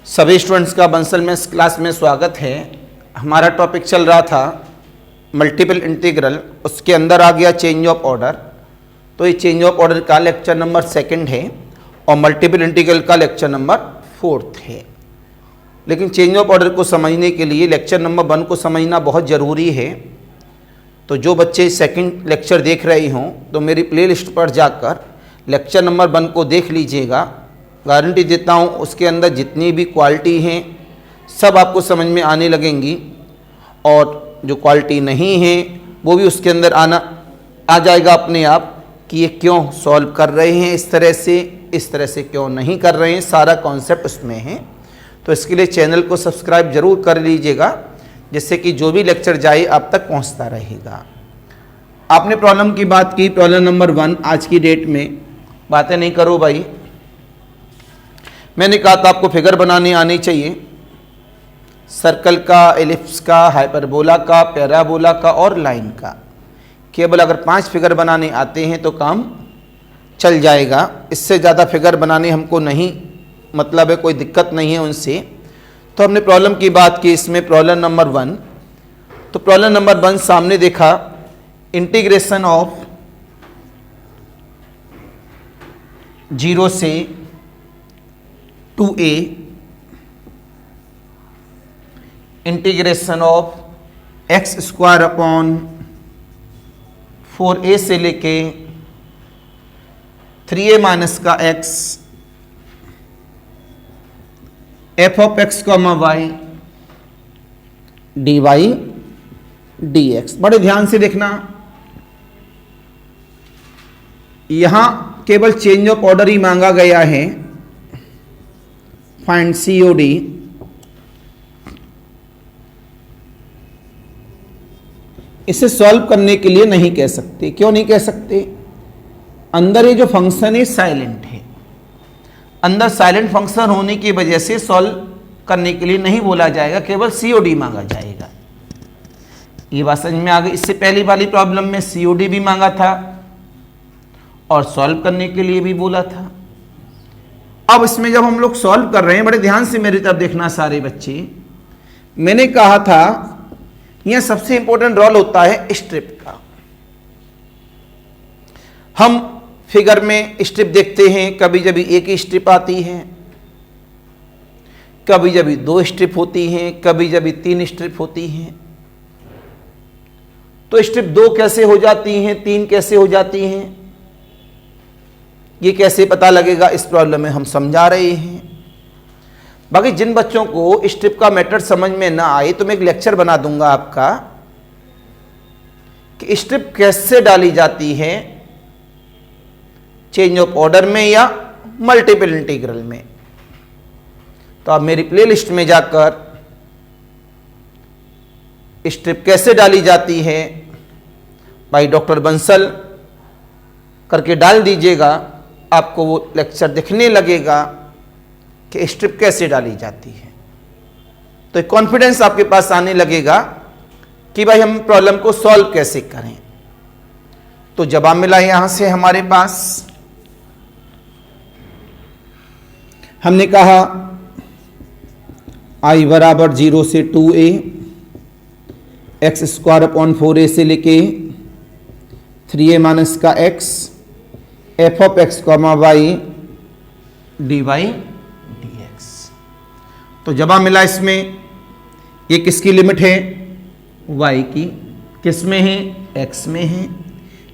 सभी स्टूडेंट्स का बंसल में इस क्लास में स्वागत है। हमारा टॉपिक चल रहा था मल्टीपल इंटीग्रल, उसके अंदर आ गया चेंज ऑफ ऑर्डर। तो ये चेंज ऑफ ऑर्डर का लेक्चर नंबर 2 है और मल्टीपल इंटीग्रल का लेक्चर नंबर 4 है। लेकिन चेंज ऑफ ऑर्डर को समझने के लिए लेक्चर नंबर 1 को समझना बहुत ज़रूरी है। तो जो बच्चे सेकंड लेक्चर देख रहे हों तो मेरी प्लेलिस्ट पर जाकर लेक्चर नंबर 1 को देख लीजिएगा। गारंटी देता हूँ उसके अंदर जितनी भी क्वालिटी हैं सब आपको समझ में आने लगेंगी, और जो क्वालिटी नहीं है वो भी उसके अंदर आ जाएगा अपने आप कि ये क्यों सॉल्व कर रहे हैं इस तरह से क्यों नहीं कर रहे हैं, सारा कॉन्सेप्ट उसमें है। तो इसके लिए चैनल को सब्सक्राइब जरूर कर लीजिएगा, जिससे कि जो भी लेक्चर जाए आप तक पहुंचता रहेगा। आपने प्रॉब्लम की बात की, प्रॉब्लम नंबर 1। आज की डेट में बातें नहीं करो भाई, मैंने कहा था आपको फिगर बनाने आनी चाहिए, सर्कल का, एलिप्स का, हाइपरबोला का, पैराबोला का और लाइन का। केवल अगर 5 फिगर बनाने आते हैं तो काम चल जाएगा। इससे ज़्यादा फिगर बनाने हमको नहीं मतलब है, कोई दिक्कत नहीं है उनसे। तो हमने प्रॉब्लम की बात की, इसमें प्रॉब्लम नंबर 1। तो प्रॉब्लम नंबर 1 सामने देखा, इंटीग्रेशन ऑफ 0 से 2a integration of X square upon 4a से लेके 3a माइनस का x f of x comma Y D Y D X. बड़े ध्यान से देखना, यहां केवल चेंज ऑफ ऑर्डर ही मांगा गया है। फाइंड COD, इसे सॉल्व करने के लिए नहीं कह सकते। क्यों नहीं कह सकते? अंदर ये जो फंक्शन है साइलेंट है, अंदर साइलेंट फंक्शन होने की वजह से सॉल्व करने के लिए नहीं बोला जाएगा, केवल COD मांगा जाएगा। ये बात समझ में आ गई। इससे पहली वाली प्रॉब्लम में COD भी मांगा था और सॉल्व करने के लिए भी बोला था। अब इसमें जब हम लोग सॉल्व कर रहे हैं, बड़े ध्यान से मेरी तरफ देखना सारे बच्चे, मैंने कहा था यह सबसे इंपॉर्टेंट रोल होता है स्ट्रिप का। हम फिगर में स्ट्रिप देखते हैं, कभी जब एक ही स्ट्रिप आती है, कभी जब 2 स्ट्रिप होती हैं, कभी जब 3 स्ट्रिप होती हैं। तो स्ट्रिप 2 कैसे हो जाती हैं, 3 कैसे हो जाती हैं, ये कैसे पता लगेगा, इस प्रॉब्लम में हम समझा रहे हैं। बाकी जिन बच्चों को स्ट्रिप का मेथड समझ में ना आए तो मैं एक लेक्चर बना दूंगा आपका कि स्ट्रिप कैसे डाली जाती है चेंज ऑफ ऑर्डर में या मल्टीपल इंटीग्रल में। तो आप मेरी प्लेलिस्ट में जाकर स्ट्रिप कैसे डाली जाती है भाई डॉक्टर बंसल करके डाल दीजिएगा, आपको वो लेक्चर दिखने लगेगा कि स्ट्रिप कैसे डाली जाती है। तो एक कॉन्फिडेंस आपके पास आने लगेगा कि भाई हम प्रॉब्लम को सॉल्व कैसे करें। तो जवाब मिला यहां से हमारे पास, हमने कहा i बराबर 0 से 2a x square upon 4a से लेके 3a माइनस का x f of x comma Y D Y D X. तो जवाब मिला इसमें, ये किसकी लिमिट है, y की, किस में है, x में है।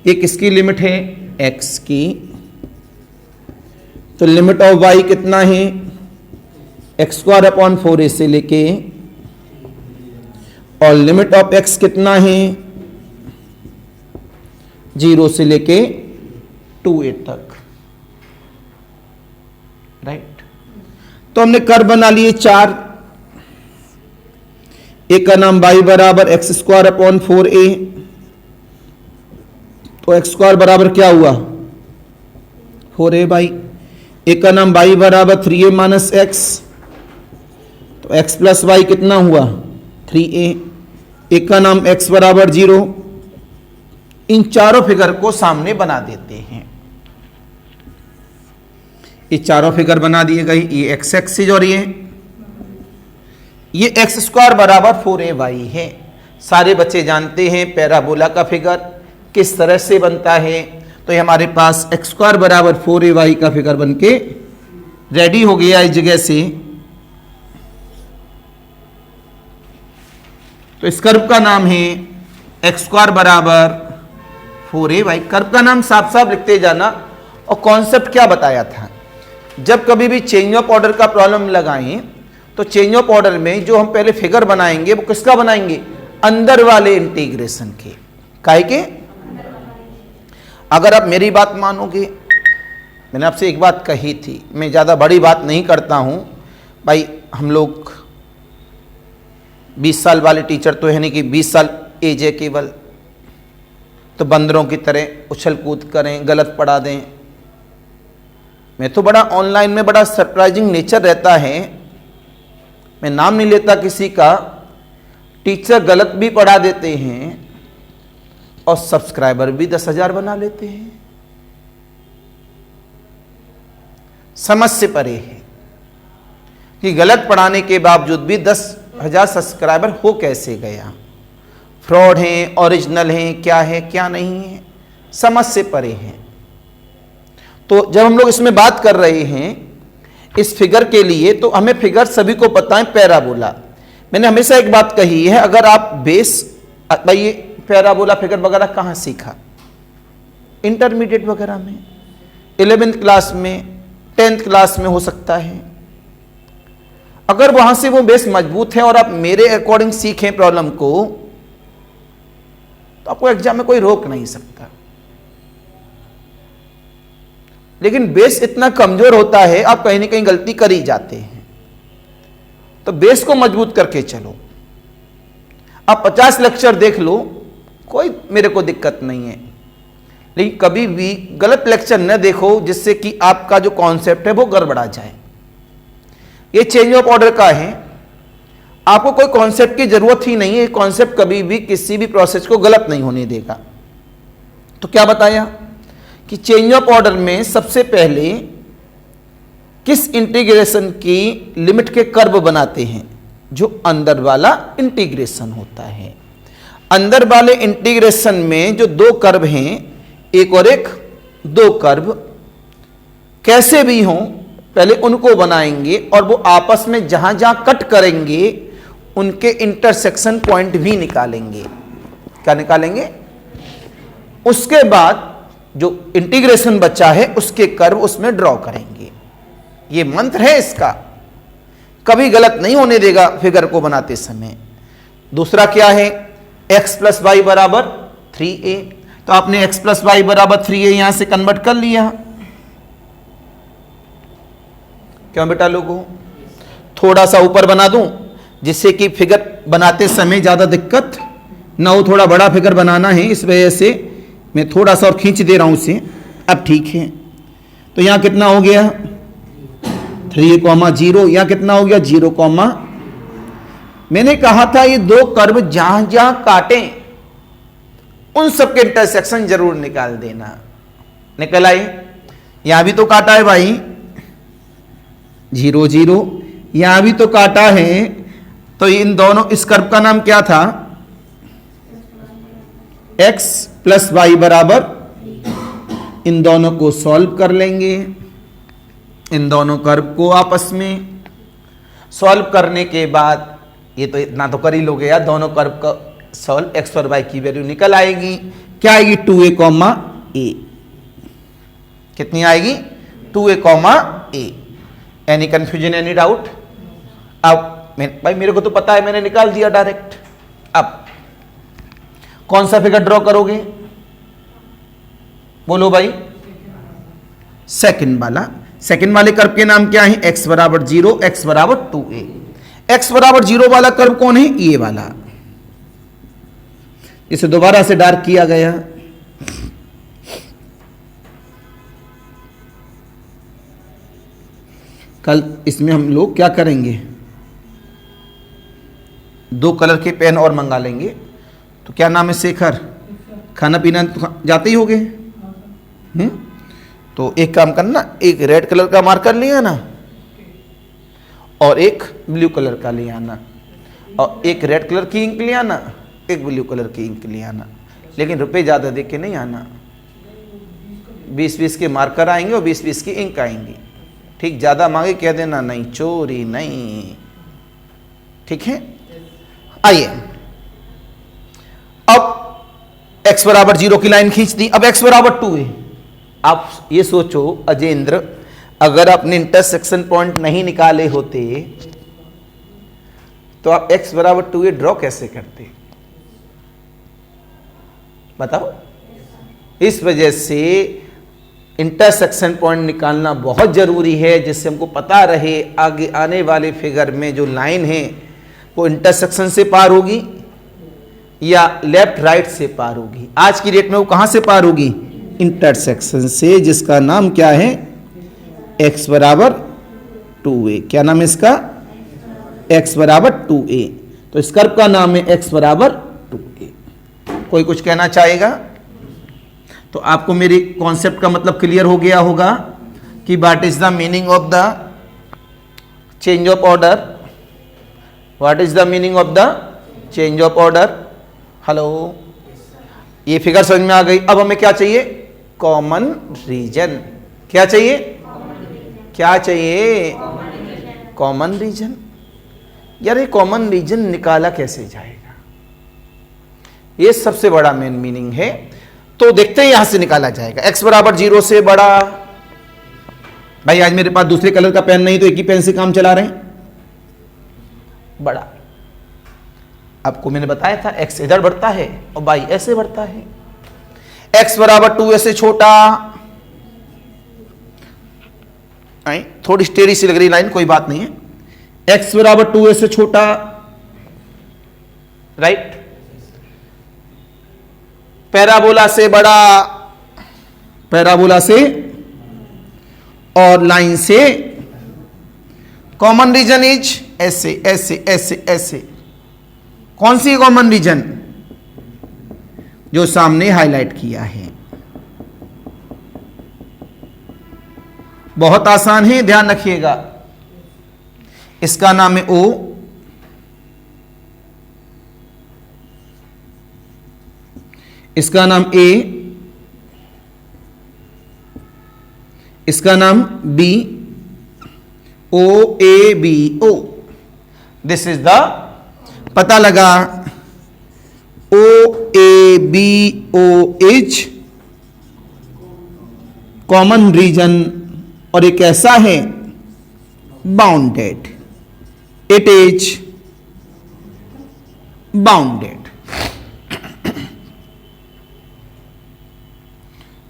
ये किसकी लिमिट है, x की। तो लिमिट ऑफ y कितना है, एक्स स्क्वायर अपॉन 4a से लेके, और लिमिट ऑफ x कितना है, 0 से लेके 2a तक, राइट। तो हमने कर्व बना लिए 4। एक का नाम y बराबर एक्स स्क्वायर अपॉन 4a, तो एक्स स्क्वायर बराबर क्या हुआ, 4a बाई। एक का नाम y बराबर 3a माइनस एक्स, तो x प्लस वाई कितना हुआ, 3a। एक का नाम x बराबर 0। इन चारों फिगर को सामने बना देते हैं। ये चारों फिगर बना दिए गए, ये एक्स एक्सिस और ये ये एक्स स्क्वायर बराबर 4ay है। सारे बच्चे जानते हैं पैराबोला का फिगर किस तरह से बनता है। तो ये हमारे पास एक्स स्क्वायर बराबर 4ay का फिगर बनके रेडी हो गया इस जगह से। तो इस कर्व का नाम है एक्स स्क्वायर बराबर 4ay। कर्व का नाम साफ साफ लिखते जाना। और कॉन्सेप्ट क्या बताया था, जब कभी भी चेंज ऑफ ऑर्डर का प्रॉब्लम लगाएं तो चेंज ऑफ ऑर्डर में जो हम पहले फिगर बनाएंगे वो किसका बनाएंगे, अंदर वाले इंटीग्रेशन के। काहे के, अगर आप मेरी बात मानोगे, मैंने आपसे एक बात कही थी, मैं ज़्यादा बड़ी बात नहीं करता हूँ भाई, हम लोग 20 साल वाले टीचर तो है नहीं कि 20 साल एज है केवल, तो बंदरों की तरह उछल कूद करें, गलत पढ़ा दें। मैं तो बड़ा ऑनलाइन में बड़ा सरप्राइजिंग नेचर रहता है, मैं नाम नहीं लेता किसी का, टीचर गलत भी पढ़ा देते हैं और सब्सक्राइबर भी 10,000 बना लेते हैं। समझ से परे है कि गलत पढ़ाने के बावजूद भी 10,000 सब्सक्राइबर हो कैसे गया। फ्रॉड हैं, ओरिजिनल हैं, क्या है क्या नहीं है, समझ से परे हैं। तो जब हम लोग इसमें बात कर रहे हैं इस फिगर के लिए, तो हमें फिगर सभी को पता है पैराबोला। मैंने हमेशा एक बात कही है, अगर आप बेस, भाई ये पैराबोला फिगर वगैरह कहाँ सीखा, इंटरमीडिएट वगैरह में, 11th क्लास में, 10th क्लास में हो सकता है। अगर वहां से वो बेस मजबूत है और आप मेरे अकॉर्डिंग सीखें प्रॉब्लम को, तो आपको एग्जाम में कोई रोक नहीं सकता। लेकिन बेस इतना कमजोर होता है, आप कहीं ना कहीं गलती कर ही जाते हैं। तो बेस को मजबूत करके चलो। आप 50 लेक्चर देख लो, कोई मेरे को दिक्कत नहीं है, लेकिन कभी भी गलत लेक्चर न देखो जिससे कि आपका जो कॉन्सेप्ट है वो गड़बड़ा जाए। ये चेंज ऑफ ऑर्डर का है, आपको कोई कॉन्सेप्ट की जरूरत ही नहीं है। कॉन्सेप्ट कभी भी किसी भी प्रोसेस को गलत नहीं होने देगा। तो क्या बताया कि चेंज ऑफ ऑर्डर में सबसे पहले किस इंटीग्रेशन की लिमिट के कर्व बनाते हैं, जो अंदर वाला इंटीग्रेशन होता है। अंदर वाले इंटीग्रेशन में जो दो कर्व हैं, एक और एक, दो कर्व कैसे भी हों, पहले उनको बनाएंगे और वो आपस में जहां जहां कट करेंगे उनके इंटरसेक्शन पॉइंट भी निकालेंगे। क्या निकालेंगे? उसके बाद जो इंटीग्रेशन बचा है उसके कर्व उसमें ड्रॉ करेंगे। ये मंत्र है इसका, कभी गलत नहीं होने देगा फिगर को बनाते समय। दूसरा क्या है, x प्लस वाई बराबर 3a। तो आपने x प्लस वाई बराबर 3a यहां से कन्वर्ट कर लिया। क्यों बेटा लोगों, थोड़ा सा ऊपर बना दूं जिससे कि फिगर बनाते समय ज्यादा दिक्कत ना हो। थोड़ा बड़ा फिगर बनाना है, इस वजह से मैं थोड़ा सा और खींच दे रहा हूं इसे। अब ठीक है, तो यहां कितना हो गया 3,0, यहां कितना हो गया 0, मैंने कहा था ये दो कर्व जहां जहां काटें उन सबके इंटरसेक्शन जरूर निकाल देना। निकल आए, यहां भी तो काटा है भाई 0, 0, यहां भी तो काटा है। तो इन दोनों, इस कर्व का नाम क्या था, x प्लस वाई बराबर, इन दोनों को सॉल्व कर लेंगे। इन दोनों कर्व को आपस में सॉल्व करने के बाद, ये तो इतना तो कर ही लोगे यार, दोनों कर्व का सॉल्व, एक्स और वाई की वैल्यू निकल आएगी। क्या आएगी 2a, a। कितनी आएगी 2a, a। Any confusion, any doubt? अब भाई मेरे को तो पता है, मैंने निकाल दिया डायरेक्ट। अब कौन सा फिगर ड्रॉ करोगे, बोलो भाई? सेकंड वाला। सेकंड वाले कर्व के नाम क्या है, x बराबर 0, x बराबर 2a। x बराबर 0 वाला कर्व कौन है, ये वाला, इसे दोबारा से डार्क किया गया। कल इसमें हम लोग क्या करेंगे, 2 कलर के पेन और मंगा लेंगे। तो क्या नाम है, शेखर? खाना पीना तो जाते ही होगे। तो एक काम करना, एक रेड कलर का मार्कर ले आना और एक ब्लू कलर का ले आना। और एक रेड कलर की इंक ले आना, एक ब्लू कलर की इंक ले आना, लेकिन रुपए ज़्यादा दे के नहीं आना। 20-20 के मार्कर आएंगे और 20-20 की इंक आएंगी। ठीक, ज़्यादा मांगे कह देना नहीं, चोरी नहीं। ठीक है, आइए अब x बराबर 0 की लाइन खींच दी। अब x बराबर 2 है। आप ये सोचो अजेंद्र, अगर आपने इंटरसेक्शन पॉइंट नहीं निकाले होते तो आप x बराबर 2 ड्रॉ कैसे करते, बताओ। इस वजह से इंटरसेक्शन पॉइंट निकालना बहुत जरूरी है, जिससे हमको पता रहे आगे आने वाले फिगर में जो लाइन है वो इंटरसेक्शन से पार होगी या लेफ्ट राइट से पार होगी। आज की डेट में वो कहां से पार होगी, इंटरसेक्शन से, जिसका नाम क्या है, x बराबर 2a। क्या नाम है इसका, x बराबर 2a। तो इस कर्व का नाम है x बराबर 2a। कोई कुछ कहना चाहेगा? तो आपको मेरी कॉन्सेप्ट का मतलब क्लियर हो गया होगा कि what is the meaning of the change of order. What is the meaning of the change of order. Hello, ये फिगर समझ में आ गई। अब हमें क्या चाहिए, कॉमन रीजन। क्या चाहिए, क्या चाहिए, कॉमन रीजन। यार ये कॉमन रीजन निकाला कैसे जाएगा, ये सबसे बड़ा मेन मीनिंग है। तो देखते हैं यहां से निकाला जाएगा। x बराबर 0 से बड़ा। भाई आज मेरे पास दूसरे कलर का पेन नहीं तो एक ही पेन से काम चला रहे हैं, बड़ा। आपको मैंने बताया था x इधर बढ़ता है और y ऐसे बढ़ता है। x बराबर 2 से छोटा, थोड़ी टेढ़ी सी लग रही लाइन, कोई बात नहीं है। x बराबर 2 से छोटा, राइट। पैराबोला से बड़ा, पैराबोला से और लाइन से। कॉमन रीजन इज ऐसे ऐसे ऐसे ऐसे। कौन सी कॉमन रीजन, जो सामने हाईलाइट किया है। बहुत आसान है, ध्यान रखिएगा। इसका नाम है O, इसका नाम A, इसका नाम B, O A B O। This is the, पता लगा, O A B O is common region और एक ऐसा है bounded. It is bounded.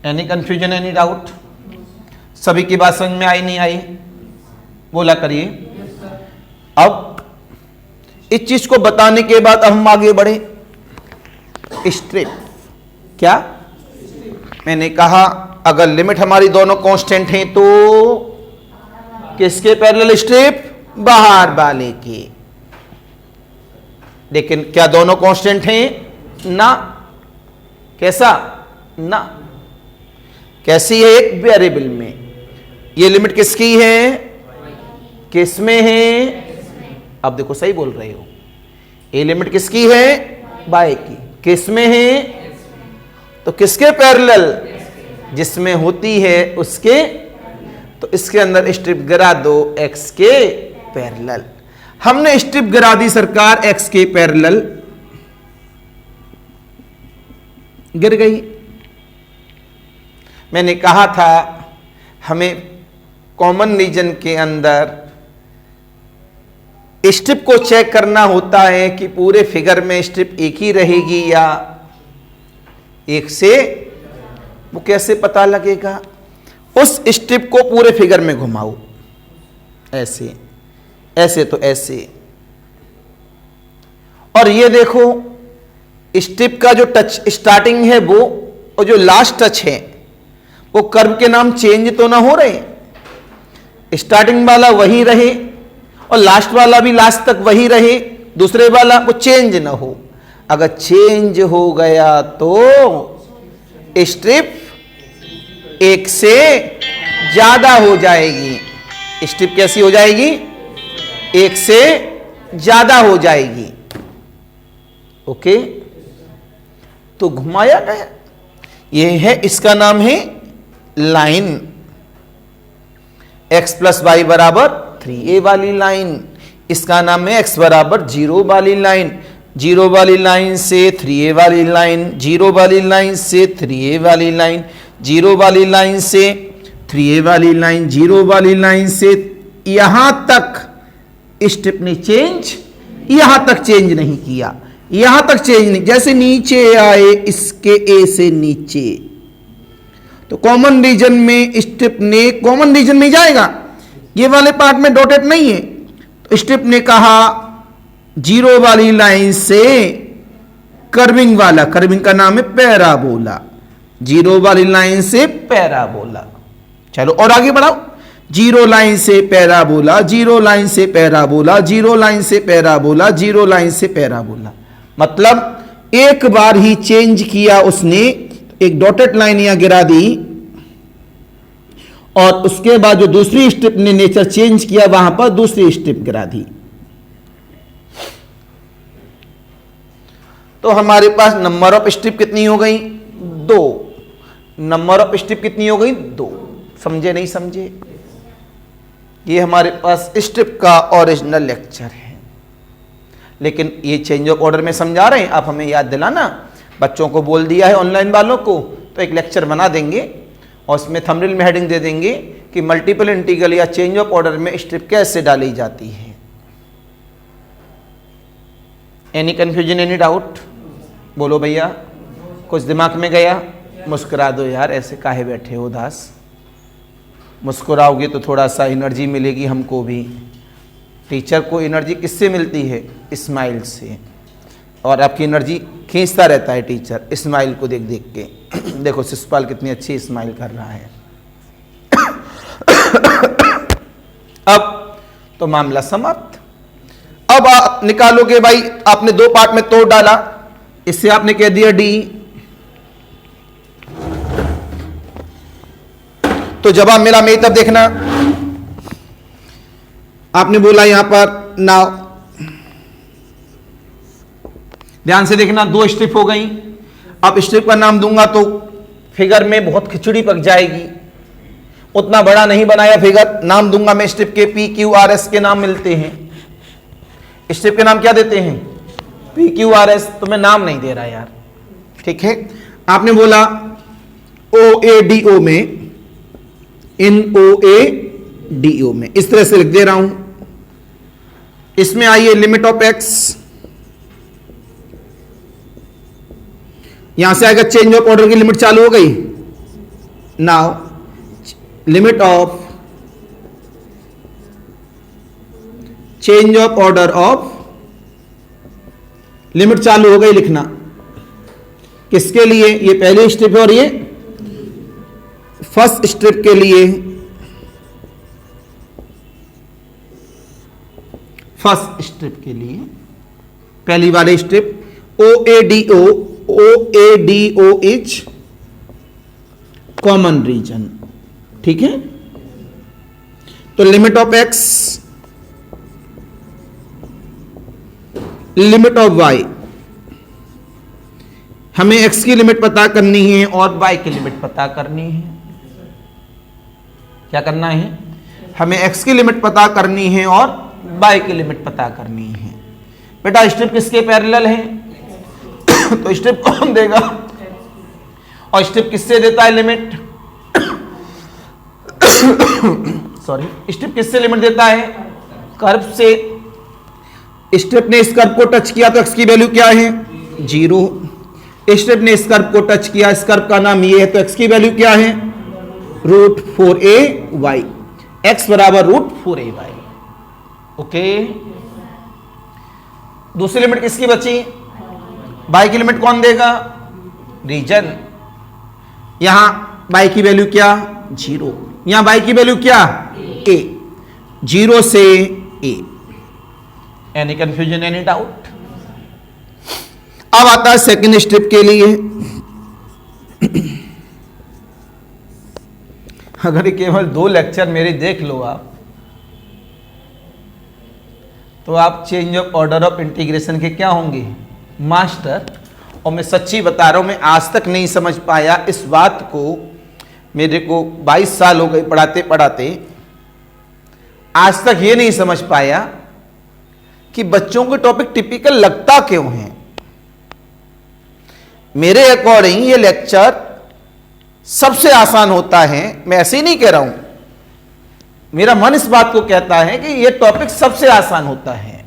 Any confusion, any doubt? सभी की बात समझ में आई नहीं आई, बोला करिए। अब इस चीज को बताने के बाद अब हम आगे बढ़े। स्ट्रिप, क्या मैंने कहा, अगर लिमिट हमारी दोनों कांस्टेंट हैं तो किसके पैरेलल स्ट्रिप, बाहर वाले के। लेकिन क्या दोनों कांस्टेंट हैं, ना। कैसा, ना। कैसी है, एक वेरिएबल में। ये लिमिट किसकी है, किस में है, अब देखो सही बोल रहे हो। ये लिमिट किसकी है, बाय की। किस में है, तो किसके पैरेलल, जिसमें होती है उसके। तो इसके अंदर स्ट्रिप गिरा दो x के पैरेलल। हमने स्ट्रिप गिरा दी सरकार x के पैरेलल, गिर गई। मैंने कहा था हमें कॉमन रीजन के अंदर स्ट्रिप को चेक करना होता है कि पूरे फिगर में स्ट्रिप एक ही रहेगी या एक से। वो कैसे पता लगेगा, उस स्ट्रिप को पूरे फिगर में घुमाओ, ऐसे ऐसे तो ऐसे। और ये देखो स्ट्रिप का जो टच स्टार्टिंग है वो, और जो लास्ट टच है वो कर्व के नाम चेंज तो ना हो रहे। स्टार्टिंग वाला वही रहे और लास्ट वाला भी लास्ट तक वही रहे, दूसरे वाला वो चेंज ना हो। अगर चेंज हो गया तो स्ट्रिप एक से ज्यादा हो जाएगी। स्ट्रिप कैसी हो जाएगी, एक से ज्यादा हो जाएगी। ओके, तो घुमाया गया, ये है, इसका नाम है लाइन। x प्लस वाई बराबर 3a वाली लाइन, इसका नाम है x बराबर 0 वाली लाइन। 0 वाली लाइन से 3a वाली लाइन, 0 वाली लाइन से 3a वाली लाइन, 0 वाली लाइन से 3a वाली लाइन, 0 वाली लाइन से यहां तक स्टेप ने चेंज, यहां तक चेंज नहीं किया, यहां तक चेंज नहीं, जैसे नीचे आए इसके a से नीचे, तो कॉमन रीजन में स्टेप ने कॉमन रीजन में जाएगा, ये वाले पार्ट में डॉटेड नहीं है, तो स्टेप ने कहा 0 वाली लाइन से कर्विंग वाला, कर्विंग का नाम है पैराबोला, 0 वाली लाइन से पैराबोला। चलो और आगे बढ़ाओ, 0 लाइन से पैराबोला, 0 लाइन से पैराबोला, 0 लाइन से पैराबोला, 0 लाइन से पैराबोला, मतलब एक बार ही चेंज किया उसने, एक डॉटेड लाइन यहां गिरा दी, और उसके बाद जो दूसरी स्टेप ने नेचर चेंज किया वहां पर दूसरी स्टेप गिरा दी। तो हमारे पास नंबर ऑफ स्टेप कितनी हो गई? 2। नंबर ऑफ स्टेप कितनी हो गई? 2। समझे नहीं समझे? ये हमारे पास स्टेप का ओरिजिनल लेक्चर है, लेकिन ये चेंज ऑफ ऑर्डर में समझा रहे हैं, आप हमें याद दिलाना, बच्चों को बोल दिया है ऑनलाइन वालों को, तो एक लेक्चर बना देंगे और उसमें थंबनेल में हेडिंग दे देंगे कि मल्टीपल इंटीग्रल या चेंज ऑफ ऑर्डर में स्टेप कैसे डाली जाती है। Any confusion, any doubt? बोलो भैया, कुछ दिमाग में गया? मुस्कुरा दो यार, ऐसे काहे बैठे हो उदास? मुस्कुराओगे तो थोड़ा सा एनर्जी मिलेगी हमको भी। टीचर को एनर्जी किससे मिलती है? स्माइल से, और आपकी एनर्जी खींचता रहता है टीचर स्माइल को देख देख के। देखो शिशुपाल कितनी अच्छी स्माइल कर रहा है। अब तो मामला समाप्त। अब आप निकालोगे भाई, आपने 2 पार्ट में तोड़ डाला, इससे आपने कह दिया डी, तो जवाब मिला मेरी तब देखना, आपने बोला यहां पर नाउ, ध्यान से देखना, 2 स्ट्रिप हो गई। अब स्ट्रिप का नाम दूंगा तो फिगर में बहुत खिचड़ी पक जाएगी, उतना बड़ा नहीं बनाया फिगर, नाम दूंगा मैं स्ट्रिप के पी क्यू आर एस के नाम मिलते हैं। स्ट्रिप के नाम क्या देते हैं? पी क्यू आर एस, तो मैं नाम नहीं दे रहा यार, ठीक है। आपने बोला ओ ए डी ओ में, इन ओ ए डी ओ में, इस तरह से लिख दे रहा हूं। इसमें आइए लिमिट ऑफ एक्स, यहां से आएगा चेंज ऑफ ऑर्डर की लिमिट चालू हो गई। Now limit of change of order of, limit चालू हो गई लिखना, किसके लिए? ये पहली स्टेप है और ये फर्स्ट स्टेप के लिए, फर्स्ट स्टेप के लिए पहली वाली step O A D O, O A D O is common region, ठीक है। तो limit of X, limit of Y, हमें एक्स की लिमिट पता करनी है और वाई की लिमिट पता करनी है। क्या करना है? हमें एक्स की लिमिट पता करनी है और वाई की लिमिट पता करनी है। बेटा स्टेप किसके पैरेलल है? तो स्टेप कौन देगा? और स्टेप किससे देता है लिमिट? सॉरी, स्टेप किससे लिमिट देता है? कर्व से। स्टेप ने इस कर्व को टच किया तो एक्स की वैल्यू क्या है? 0। स्टेप ने इस कर्व को टच किया, इस कर्व का नाम ये है, तो एक्स की वैल्यू क्या है? √4a(y), एक्स बराबर √4a(y). ओके, दूसरी लिमिट किसकी बची? y की लिमिट कौन देगा? रीजन। यहां y की वैल्यू क्या? 0। यहां y की वैल्यू क्या? a। 0 से a। Any confusion, any doubt? अब आता है सेकेंड स्टेप के लिए। अगर केवल 2 लेक्चर मेरे देख लो आप, तो आप change of order of integration के क्या होंगे? मास्टर, और मैं सच्ची बता रहा हूं, मैं आज तक नहीं समझ पाया इस बात को। मेरे को 22 साल हो गए पढ़ाते पढ़ाते, आज तक ये नहीं समझ पाया कि बच्चों को टॉपिक टिपिकल लगता क्यों है। मेरे अकॉर्डिंग ये लेक्चर सबसे आसान होता है। मैं ऐसे ही नहीं कह रहा हूं, मेरा मन इस बात को कहता है कि ये टॉपिक सबसे आसान होता है।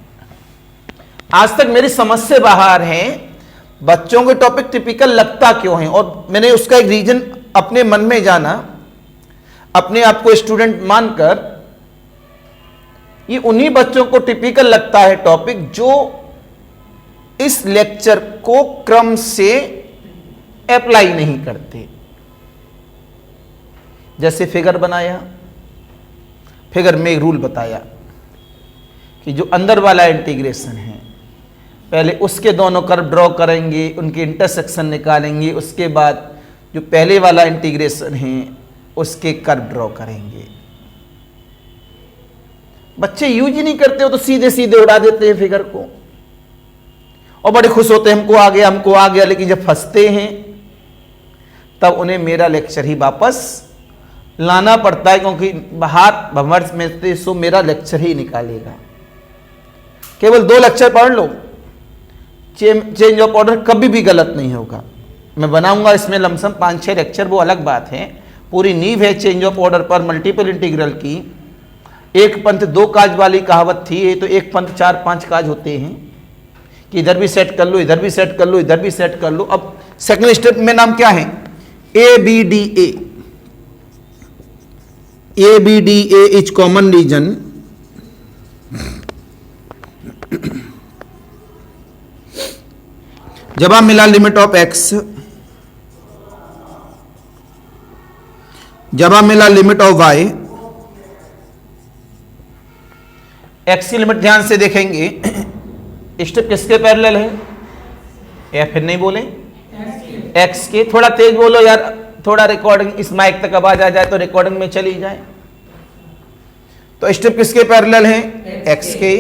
आज तक मेरी समझ से बाहर है बच्चों को टॉपिक टिपिकल लगता क्यों है, और मैंने उसका एक रीजन अपने मन में जाना, अपने आप को स्टूडेंट मानकर। ये उन्हीं बच्चों को टिपिकल लगता है टॉपिक जो इस लेक्चर को क्रम से अप्लाई नहीं करते। जैसे फिगर बनाया, फिगर में एक रूल बताया कि जो अंदर वाला इंटीग्रेशन है, पहले उसके दोनों कर्व ड्रॉ करेंगे, उनके इंटरसेक्शन निकालेंगे, उसके बाद जो पहले वाला इंटीग्रेशन है उसके कर्व ड्रॉ करेंगे। बच्चे यूज ही नहीं करते हो तो सीधे सीधे उड़ा देते हैं फिगर को, और बड़े खुश होते हैं हमको आ गया, हमको आ गया। लेकिन जब फंसते हैं तब उन्हें मेरा लेक्चर ही वापस लाना पड़ता है, क्योंकि हाथ भंवर में से सो मेरा लेक्चर ही निकालेगा। केवल 2 लेक्चर पढ़ लो, चेंज ऑफ ऑर्डर कभी भी गलत नहीं होगा। मैं बनाऊंगा इसमें लमसम 5-6 लेक्चर, वो अलग बात है। पूरी नींव है चेंज ऑफ ऑर्डर पर मल्टीपल इंटीग्रल की। एक पंथ 2 काज वाली कहावत थी, तो एक पंथ 4-5 काज होते हैं कि इधर भी सेट कर लो, इधर भी सेट कर लो, इधर भी सेट कर लो। अब सेकंड स्टेप में नाम क्या है? ABDA। ABDA is common region जब आप मिला लिमिट ऑफ x, जब आप मिला लिमिट ऑफ y, x की लिमिट ध्यान से देखेंगे, स्टेप किसके पैरेलल है? या फिर नहीं बोले? x के। थोड़ा तेज बोलो यार, थोड़ा रिकॉर्डिंग इस माइक तक आवाज आ जाए तो रिकॉर्डिंग में चली जाए। तो स्टेप किसके पैरेलल है? x के।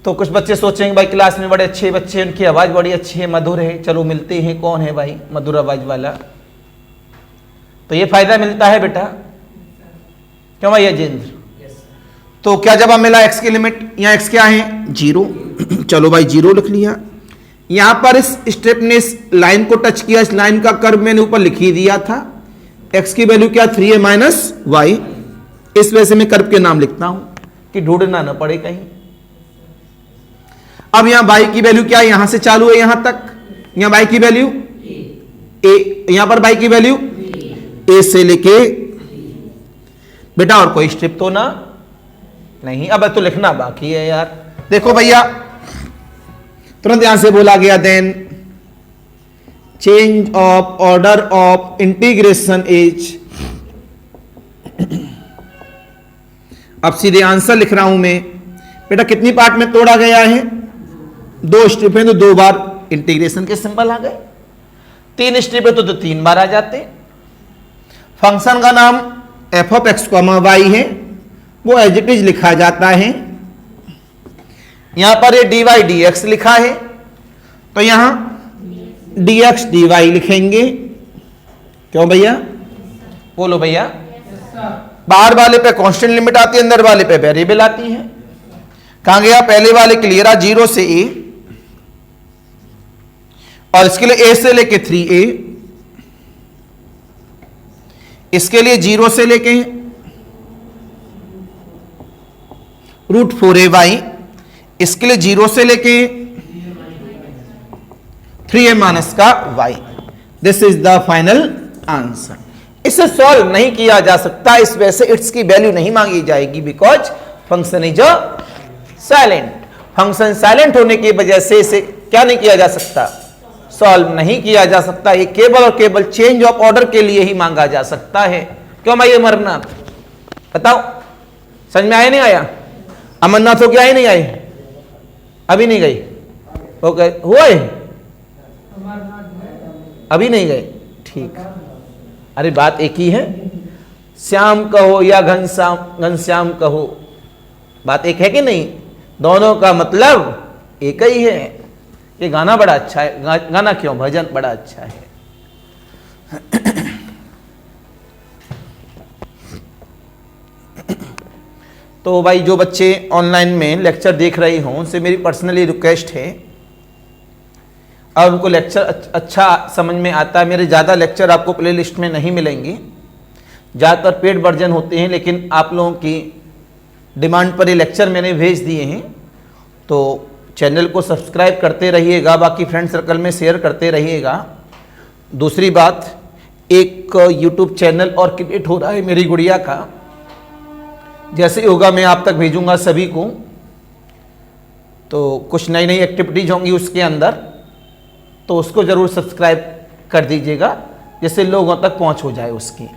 तो कुछ बच्चे सोचेंगे भाई क्लास में बड़े अच्छे बच्चे हैं, उनकी आवाज बड़ी अच्छी है, मधुर है, चलो मिलते हैं। कौन है भाई मधुर आवाज वाला? तो ये फायदा मिलता है बेटा, क्यों भाई अजेंद्र? तो क्या जब आप मिला x की लिमिट, यहाँ x क्या है? 0। चलो भाई 0 लिख लिया। यहां पर इस स्टेप ने इस लाइन को टच किया, इस लाइन का कर्व मैंने ऊपर लिख ही दिया था। x की वैल्यू क्या? 3a minus Y. इस वजह से मैं कर्व के नाम लिखता हूं कि ढूंढना ना पड़े कहीं। अब यहां y की वैल्यू क्या है? यहां से चालू है यहां तक, यहां y की वैल्यू a, यहां पर y की वैल्यू a से लेके बेटा। और कोई स्टेप तो ना नहीं, अब तो लिखना बाकी है यार। देखो भैया तुरंत ध्यान से बोला गया, then change of order of integration is. अब सीधे आंसर लिख रहा हूं मैं बेटा। कितनी पार्ट में तोड़ा गया है? 2 स्टेप है तो 2 बार इंटीग्रेशन के सिंबल आ गए। 3 स्टेप है तो 3 बार आ जाते। फंक्शन का नाम f ऑफ x, y है, वो एज इट इज लिखा जाता है। यहां पर ये dy dx लिखा है, तो यहां dx dy लिखेंगे। क्यों भैया? बोलो भैया। बाहर वाले पे कांस्टेंट लिमिट आती है, अंदर वाले पे वेरिएबल आती है। कहां गया? पहले वाले के लिए 0 से a, और इसके लिए a से लेके 3a, इसके लिए 0 से लेके √4ay, इसके लिए 0 से लेके 3a माइनस का y। This is the final answer. इसे सॉल्व नहीं किया जा सकता, इस वजह से इट्स की वैल्यू नहीं मांगी जाएगी, because function is silent. Function silent होने की वजह से इसे क्या नहीं किया जा सकता? सॉल्व नहीं किया जा सकता। ये केवल और केवल चेंज ऑफ ऑर्डर के लिए ही मांगा जा सकता है। क्यों भाई अमरनाथ? बताओ, समझ में आया नहीं आया? अमरनाथ हो गया ही नहीं आई? अभी नहीं गई? ओके, हुआ है? अभी नहीं गए? ठीक। अरे बात एक ही है, श्याम कहो या घनश्याम कहो, बात एक है कि नहीं? दोनों का मतलब एक ही है। ये गाना बड़ा अच्छा है। गाना क्यों, भजन बड़ा अच्छा है। तो भाई जो बच्चे ऑनलाइन में लेक्चर देख रहे हों उनसे मेरी पर्सनली रिक्वेस्ट है, और उनको लेक्चर अच्छा समझ में आता है। मेरे ज़्यादा लेक्चर आपको प्ले लिस्ट में नहीं मिलेंगे, ज़्यादातर पेड वर्जन होते हैं, लेकिन आप लोगों की डिमांड पर ये लेक्चर मैंने भेज दिए हैं। तो चैनल को सब्सक्राइब करते रहिएगा, बाकी फ्रेंड सर्कल में शेयर करते रहिएगा। दूसरी बात, एक यूट्यूब चैनल और क्रिएट हो रहा है मेरी गुड़िया का, जैसे ही होगा मैं आप तक भेजूंगा सभी को। तो कुछ नई नई एक्टिविटीज होंगी उसके अंदर, तो उसको ज़रूर सब्सक्राइब कर दीजिएगा, जिससे लोगों तक पहुंच हो जाए उसकी।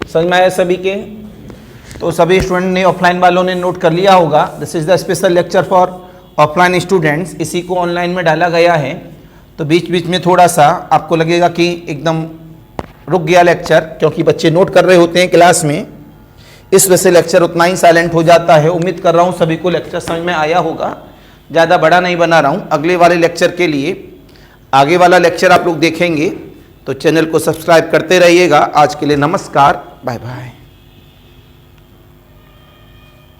समझ में आया सभी के? तो सभी स्टूडेंट ने, ऑफलाइन वालों ने नोट कर लिया होगा। This is the special lecture for offline students. इसी को ऑनलाइन में डाला गया है, तो बीच बीच में थोड़ा सा आपको लगेगा कि एकदम रुक गया लेक्चर, क्योंकि बच्चे नोट कर रहे होते हैं क्लास में, इस वजह से लेक्चर उतना ही साइलेंट हो जाता है। उम्मीद कर रहा हूँ सभी को लेक्चर समझ में आया होगा। ज़्यादा बड़ा नहीं बना रहा हूँ। अगले वाले लेक्चर के लिए, आगे वाला लेक्चर आप लोग देखेंगे, तो चैनल को सब्सक्राइब करते रहिएगा। आज के लिए नमस्कार, बाय बाय।